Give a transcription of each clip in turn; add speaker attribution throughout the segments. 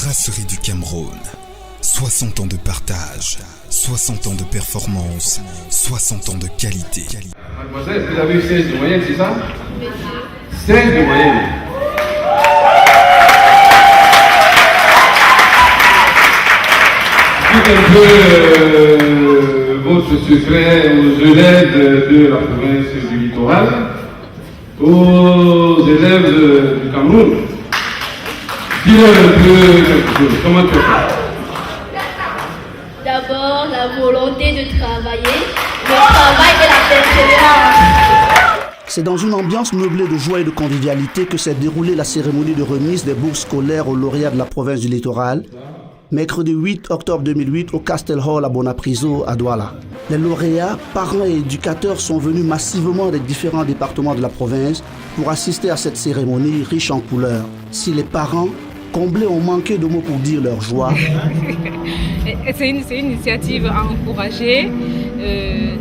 Speaker 1: Brasserie du Cameroun. 60 ans de partage, 60 ans de performance, 60 ans de qualité.
Speaker 2: Mademoiselle, vous avez eu 16 de moyenne, c'est ça? 16 de moyenne. Dites un peu votre secret aux élèves de la province du littoral, aux élèves du Cameroun. Dis-leur un peu quelque chose. Comment tu fais?
Speaker 3: D'abord, la volonté de travailler, le travail et la persévérance.
Speaker 4: C'est dans une ambiance meublée de joie et de convivialité que s'est déroulée la cérémonie de remise des bourses scolaires aux lauréats de la province du littoral, mercredi 8 octobre 2008 au Castle Hall à Bonapriso, à Douala. Les lauréats, parents et éducateurs sont venus massivement des différents départements de la province pour assister à cette cérémonie riche en couleurs. Si les parents, comblés, ont manqué de mots pour dire leur joie.
Speaker 5: C'est une initiative à encourager. Les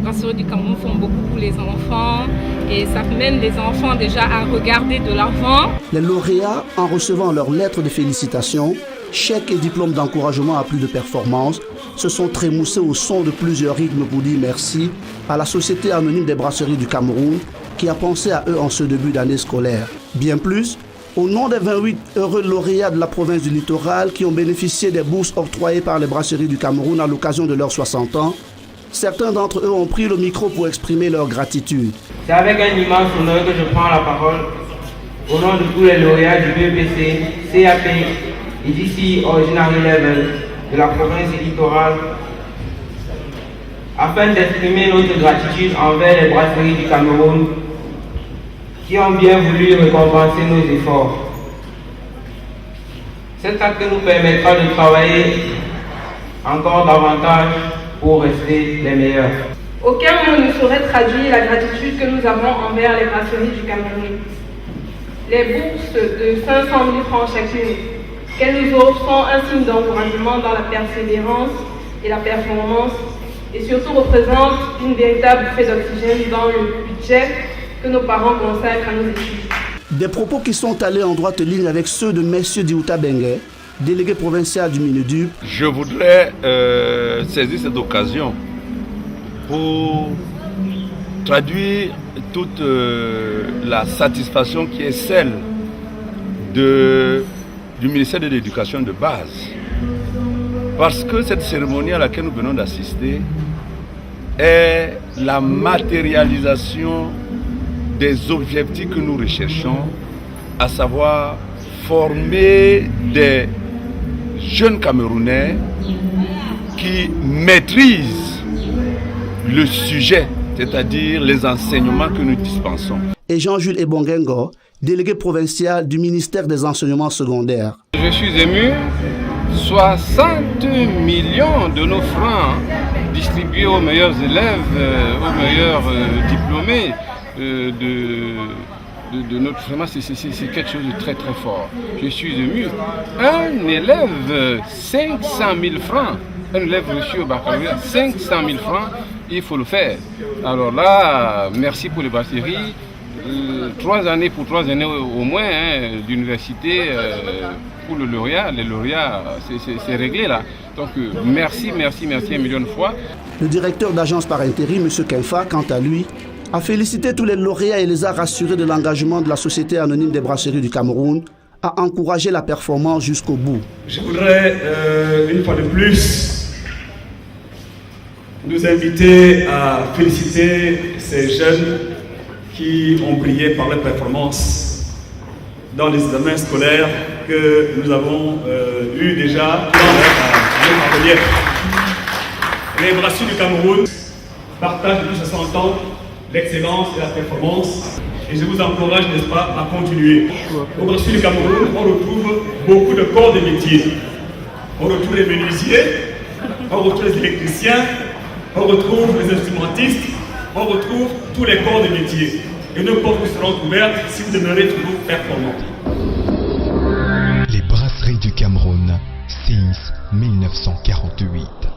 Speaker 5: brasseries du Cameroun font beaucoup pour les enfants et ça mène les enfants déjà à regarder de l'avant.
Speaker 4: Les lauréats, en recevant leurs lettres de félicitations, chèques et diplômes d'encouragement à plus de performance, se sont trémoussés au son de plusieurs rythmes pour dire merci à la Société anonyme des brasseries du Cameroun qui a pensé à eux en ce début d'année scolaire. Bien plus, au nom des 28 heureux lauréats de la province du littoral qui ont bénéficié des bourses octroyées par les brasseries du Cameroun à l'occasion de leurs 60 ans, certains d'entre eux ont pris le micro pour exprimer leur gratitude.
Speaker 6: C'est avec un immense honneur que je prends la parole au nom de tous les lauréats du BEPC, CAP et d'ici Ordinary Level de la province du littoral afin d'exprimer notre gratitude envers les brasseries du Cameroun qui ont bien voulu récompenser nos efforts. Cet acte nous permettra de travailler encore davantage pour rester les meilleurs.
Speaker 7: Aucun mot ne saurait traduire la gratitude que nous avons envers les brasseries du Cameroun. Les bourses de 500 000 francs chacune qu'elles nous offrent sont un signe d'encouragement dans la persévérance et la performance et surtout représentent une véritable bouffée d'oxygène dans le budget que nos parents consacrent à nos études.
Speaker 4: Des propos qui sont allés en droite ligne avec ceux de M. Diouta Bengue, délégué provincial du Mineduc.
Speaker 8: Je voudrais saisir cette occasion pour traduire toute la satisfaction qui est celle du ministère de l'Éducation de base. Parce que cette cérémonie à laquelle nous venons d'assister est la matérialisation des objectifs que nous recherchons, à savoir former des jeunes Camerounais qui maîtrisent le sujet, c'est-à-dire les enseignements que nous dispensons.
Speaker 4: Et Jean-Jules Ebongengo, délégué provincial du ministère des enseignements secondaires.
Speaker 2: Je suis ému, 60 millions de nos francs distribués aux meilleurs élèves, aux meilleurs diplômés de notre vraiment c'est quelque chose de très très fort. Je suis ému. Un élève, 500 000 francs. Un élève reçu au baccalauréat, 500 000 francs, il faut le faire. Alors là, merci pour les brasseries. 3 années pour 3 années au moins d'université pour le lauréat. Les lauréats, c'est réglé là. Donc merci un million de fois.
Speaker 4: Le directeur d'agence par intérim, M. Kenfa, quant à lui, a félicité tous les lauréats et les a rassurés de l'engagement de la Société anonyme des brasseries du Cameroun à encourager la performance jusqu'au bout.
Speaker 9: Je voudrais une fois de plus nous inviter à féliciter ces jeunes qui ont brillé par leur performance dans les examens scolaires que nous avons eu déjà dans notre atelier. Les brasseries du Cameroun partagent depuis 60 ans l'excellence et la performance. Et je vous encourage, n'est-ce pas, à continuer. Au brasserie du Cameroun, on retrouve beaucoup de corps de métier. On retrouve les menuisiers, on retrouve les électriciens, on retrouve les instrumentistes, on retrouve tous les corps de métier. Et nos portes vous seront ouvertes si vous demeurez toujours performants.
Speaker 1: Les brasseries du Cameroun, since 1948.